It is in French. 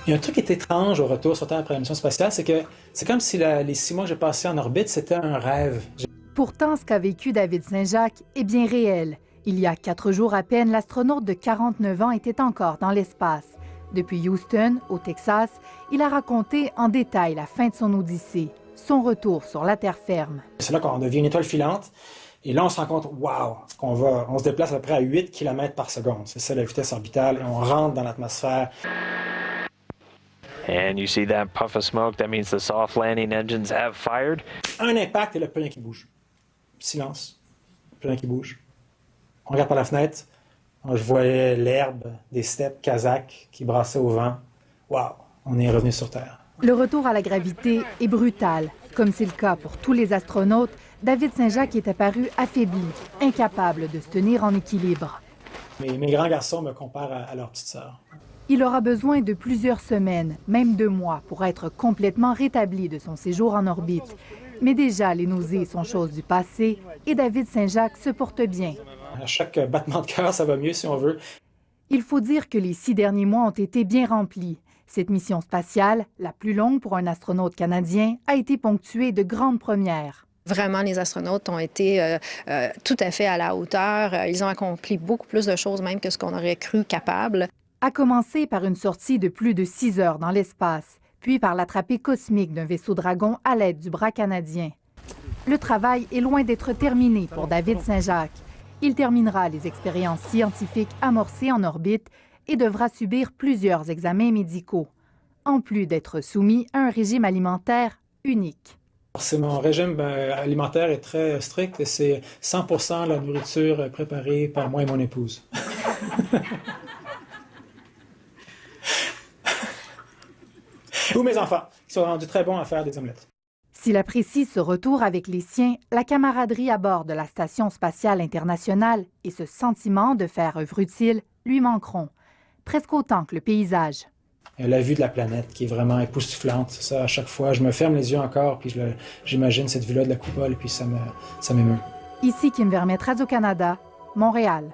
Il y a un truc qui est étrange au retour sur Terre après la mission spatiale, c'est que c'est comme si les 6 mois que j'ai passés en orbite, c'était un rêve. Pourtant, ce qu'a vécu David Saint-Jacques est bien réel. Il y a 4 jours à peine, l'astronaute de 49 ans était encore dans l'espace. Depuis Houston, au Texas, il a raconté en détail la fin de son odyssée, son retour sur la terre ferme. C'est là qu'on devient une étoile filante. Et là, on se rend compte, wow, on se déplace à peu près à 8 km par seconde. C'est ça la vitesse orbitale, et on rentre dans l'atmosphère. And you see that puff of smoke, that means the soft landing engines have fired. Un impact et là, plus rien qui bouge. Silence, plus rien qui bouge. On regarde par la fenêtre, je voyais l'herbe des steppes kazakhs qui brassaient au vent. Wow, on est revenu sur Terre. Le retour à la gravité est brutal. Comme c'est le cas pour tous les astronautes, David Saint-Jacques est apparu affaibli, incapable de se tenir en équilibre. Mes grands garçons me comparent à leur petite sœur. Il aura besoin de plusieurs semaines, même 2 mois, pour être complètement rétabli de son séjour en orbite. Mais déjà, les nausées sont chose du passé et David Saint-Jacques se porte bien. À chaque battement de cœur, ça va mieux si on veut. Il faut dire que les 6 derniers mois ont été bien remplis. Cette mission spatiale, la plus longue pour un astronaute canadien, a été ponctuée de grandes premières. Vraiment, les astronautes ont été tout à fait à la hauteur. Ils ont accompli beaucoup plus de choses même que ce qu'on aurait cru capable. À commencer par une sortie de plus de 6 heures dans l'espace, puis par l'attrapée cosmique d'un vaisseau Dragon à l'aide du bras canadien. Le travail est loin d'être terminé pour David Saint-Jacques. Il terminera les expériences scientifiques amorcées en orbite et devra subir plusieurs examens médicaux, en plus d'être soumis à un régime alimentaire unique. Mon régime alimentaire est très strict et c'est 100% la nourriture préparée par moi et mon épouse. Ou mes enfants, qui sont rendus très bons à faire des omelettes. S'il apprécie ce retour avec les siens, la camaraderie à bord de la Station spatiale internationale et ce sentiment de faire œuvre utile lui manqueront, presque autant que le paysage. La vue de la planète qui est vraiment époustouflante, c'est ça, à chaque fois, je me ferme les yeux encore, puis j'imagine cette vue-là de la coupole, puis ça m'émeut. Ici Kim Vermette, Radio-Canada, Montréal.